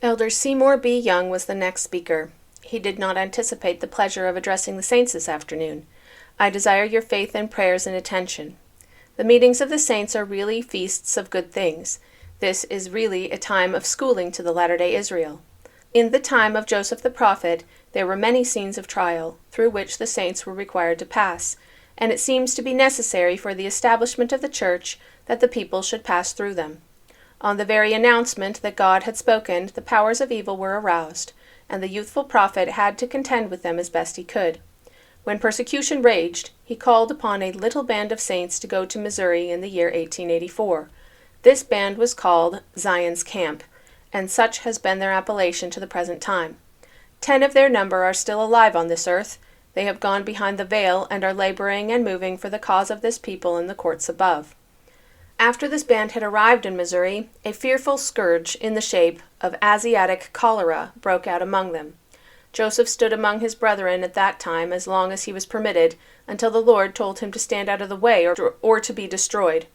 Elder Seymour B. Young was the next speaker. He did not anticipate the pleasure of addressing the saints this afternoon. I desire your faith and prayers and attention. The meetings of the saints are really feasts of good things. This is really a time of schooling to the latter-day Israel. In the time of Joseph the prophet, there were many scenes of trial, through which the saints were required to pass, and it seems to be necessary for the establishment of the church that the people should pass through them. On the very announcement that God had spoken, the powers of evil were aroused, and the youthful prophet had to contend with them as best he could. When persecution raged, he called upon a little band of saints to go to Missouri in the year 1884. This band was called Zion's Camp, and such has been their appellation to the present time. 10 of their number are still alive on this earth. They have gone behind the veil and are laboring and moving for the cause of this people in the courts above. After this band had arrived in Missouri, a fearful scourge in the shape of Asiatic cholera broke out among them. Joseph stood among his brethren at that time as long as he was permitted, until the Lord told him to stand out of the way or to be destroyed.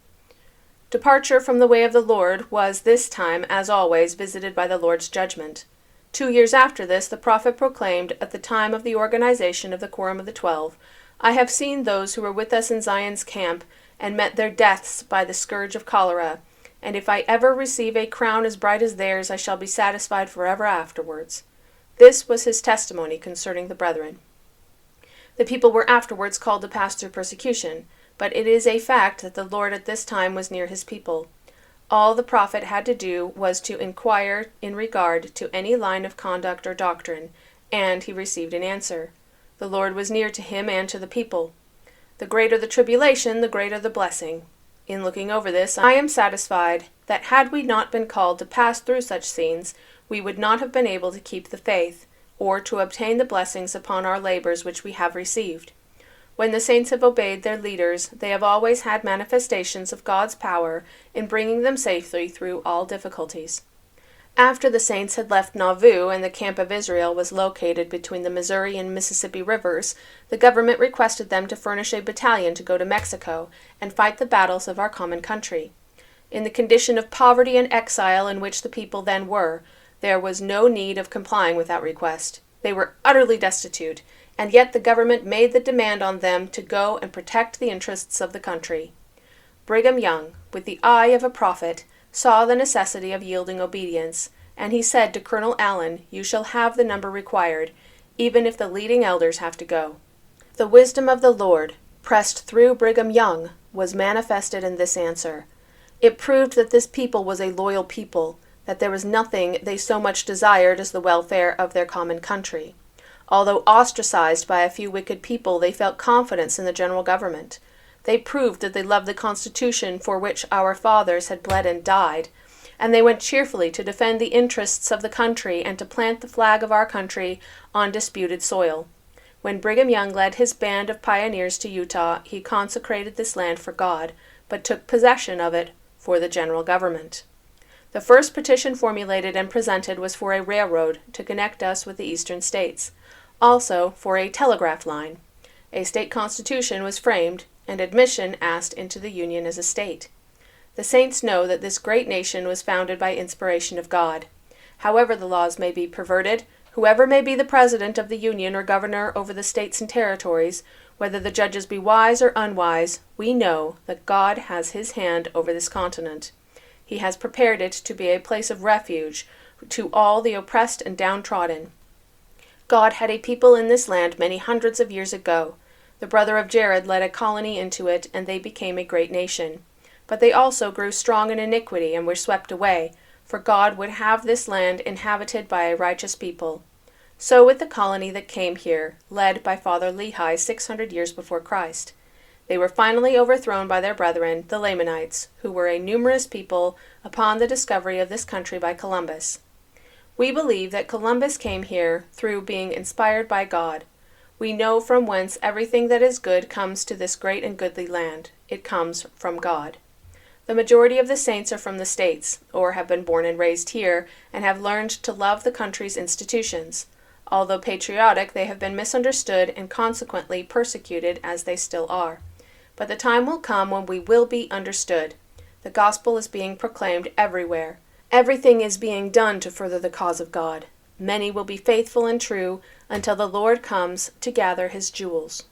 Departure from the way of the Lord was this time, as always, visited by the Lord's judgment. 2 years after this, the prophet proclaimed, at the time of the organization of the Quorum of the 12, "I have seen those who were with us in Zion's camp, and met their deaths by the scourge of cholera, and if I ever receive a crown as bright as theirs, I shall be satisfied forever afterwards." This was his testimony concerning the brethren. The people were afterwards called to pass through persecution, but it is a fact that the Lord at this time was near his people. All the prophet had to do was to inquire in regard to any line of conduct or doctrine, and he received an answer. The Lord was near to him and to the people. The greater the tribulation, the greater the blessing. In looking over this, I am satisfied that had we not been called to pass through such scenes, we would not have been able to keep the faith, or to obtain the blessings upon our labors which we have received. When the saints have obeyed their leaders, they have always had manifestations of God's power in bringing them safely through all difficulties. After the saints had left Nauvoo and the camp of Israel was located between the Missouri and Mississippi rivers, the government requested them to furnish a battalion to go to Mexico and fight the battles of our common country. In the condition of poverty and exile in which the people then were, there was no need of complying with that request. They were utterly destitute, and yet the government made the demand on them to go and protect the interests of the country. Brigham Young, with the eye of a prophet, saw the necessity of yielding obedience, and he said to Colonel Allen, "You shall have the number required, even if the leading elders have to go." The wisdom of the Lord, pressed through Brigham Young, was manifested in this answer. It proved that this people was a loyal people, that there was nothing they so much desired as the welfare of their common country. Although ostracized by a few wicked people, they felt confidence in the general government. They proved that they loved the Constitution for which our fathers had bled and died, and they went cheerfully to defend the interests of the country and to plant the flag of our country on disputed soil. When Brigham Young led his band of pioneers to Utah, he consecrated this land for God, but took possession of it for the general government. The first petition formulated and presented was for a railroad to connect us with the eastern states, also for a telegraph line. A state constitution was framed, and admission asked into the Union as a state. The saints know that this great nation was founded by inspiration of God. However the laws may be perverted, whoever may be the president of the Union or governor over the states and territories, whether the judges be wise or unwise, we know that God has his hand over this continent. He has prepared it to be a place of refuge to all the oppressed and downtrodden. God had a people in this land many hundreds of years ago. The brother of Jared led a colony into it, and they became a great nation. But they also grew strong in iniquity and were swept away, for God would have this land inhabited by a righteous people. So with the colony that came here, led by Father Lehi 600 years before Christ. They were finally overthrown by their brethren, the Lamanites, who were a numerous people upon the discovery of this country by Columbus. We believe that Columbus came here through being inspired by God. We know from whence everything that is good comes to this great and goodly land. It comes from God. The majority of the saints are from the States, or have been born and raised here, and have learned to love the country's institutions. Although patriotic, they have been misunderstood and consequently persecuted, as they still are. But the time will come when we will be understood. The gospel is being proclaimed everywhere, Everything is being done to further the cause of God. Many will be faithful and true until the Lord comes to gather his jewels.